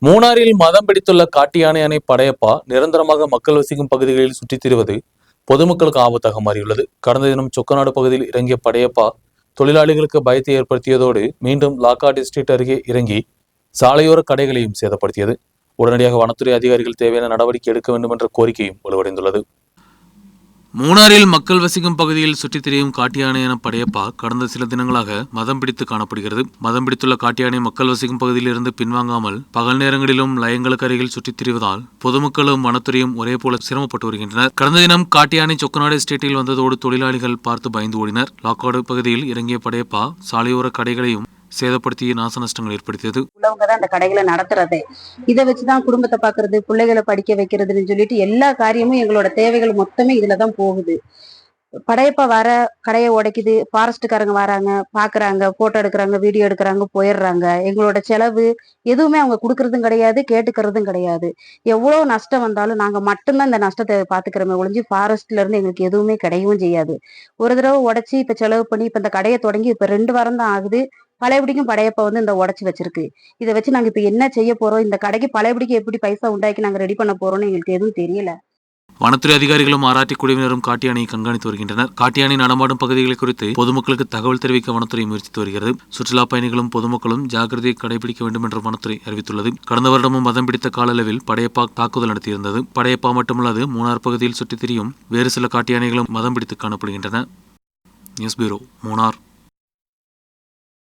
மூணாறில் மதம் பிடித்துள்ள காட்டு யானை அணை படையப்பா நிரந்தரமாக மக்கள் வசிக்கும் பகுதிகளில் சுற்றித் திரிவது பொதுமக்களுக்கு ஆபத்தாக மாறியுள்ளது. கடந்த தினம் சொக்கநாடு பகுதியில் இறங்கிய படையப்பா தொழிலாளிகளுக்கு பயத்தை ஏற்படுத்தியதோடு மீண்டும் லாக்காட் எஸ்டேட் அருகே இறங்கி சாலையோர கடைகளையும் சேதப்படுத்தியது. உடனடியாக வனத்துறை அதிகாரிகள் தேவையான நடவடிக்கை எடுக்க வேண்டும் என்ற கோரிக்கையும் வலுவடைந்துள்ளது. மூணாறில் மக்கள் வசிக்கும் பகுதியில் சுற்றித் திரியும் காட்டு யானை என படையப்பா கடந்த சில தினங்களாக மதம் பிடித்து காணப்படுகிறது. மதம் பிடித்துள்ள காட்டு யானை மக்கள் வசிக்கும் பகுதியில் இருந்து பின்வாங்காமல் பகல் நேரங்களிலும் லயங்களுக்கு அருகில் சுற்றித் திரிவதால் பொதுமக்களும் வனத்துறையும் ஒரே போல சிரமப்பட்டு வருகின்றனர். கடந்த தினம் காட்டு யானை சொக்கநாடு எஸ்டேட்டில் வந்ததோடு தொழிலாளிகள் பார்த்து பயந்து ஓடினர். லாக்காடு பகுதியில் இறங்கிய படையப்பா சாலையோர கடைகளையும் சேதப்படுத்தி நாச நஷ்டங்கள் ஏற்படுத்தியது. உள்ளவங்கதான் அந்த கடைகளை நடத்துறது, இதை வச்சுதான் குடும்பத்தை பாக்குறது, பிள்ளைகளை படிக்க வைக்கிறதுன்னு சொல்லிட்டு எல்லா காரியமும் எங்களோட தேவைகள் மொத்தமே இதுலதான் போகுது. படையப்பா வர கடையை உடைக்குது, ஃபாரஸ்ட்காரங்க வராங்க, பாக்குறாங்க, போட்டோ எடுக்கிறாங்க, வீடியோ எடுக்கிறாங்க, போயிடுறாங்க. எங்களோட செலவு எதுவுமே அவங்க கொடுக்கறதும் கிடையாது, கேட்டுக்கிறதும் கிடையாது. எவ்வளவு நஷ்டம் வந்தாலும் நாங்க மட்டும்தான் இந்த நஷ்டத்தை பாத்துக்கிறோமே ஒழிஞ்சு ஃபாரஸ்ட்ல இருந்து எங்களுக்கு எதுவுமே கிடையவும் செய்யாது. ஒரு தடவை உடைச்சி இப்ப செலவு பண்ணி இப்ப இந்த கடையை தொடங்கி இப்ப 2 வாரம் தான் ஆகுது. பழையபடிக்கும் படையப்பா இந்த உடைச்சு வச்சிருக்கு. இதை வச்சு நாங்க இப்ப என்ன செய்ய போறோம், இந்த கடைக்கு பழையபடிக்கு எப்படி பைசா உண்டாக்கி நாங்க ரெடி பண்ண போறோம்னு எங்களுக்கு எதுவும் தெரியல. வனத்துறை அதிகாரிகளும் ஆராய்ச்சி குழுவினரும் காட்டு யானையை கண்காணித்து வருகின்றனர். காட்டு யானை நடமாடும் பகுதிகளை குறித்து பொதுமக்களுக்கு தகவல் தெரிவிக்க வனத்துறை முயற்சித்து வருகிறது. சுற்றுலா பயணிகளும் பொதுமக்களும் ஜாக்கிரதையை கடைபிடிக்க வேண்டும் என்று வனத்துறை அறிவித்துள்ளது. கடந்த வருடமும் மதம் பிடித்த கால அளவில் படையப்பா தாக்குதல் நடத்தியிருந்தது. படையப்பா மட்டுமல்லாது மூணார் பகுதியில் சுற்றித் திரியும் வேறு சில காட்டு யானைகளும் மதம் பிடித்து காணப்படுகின்றன. News bureau, Munnar.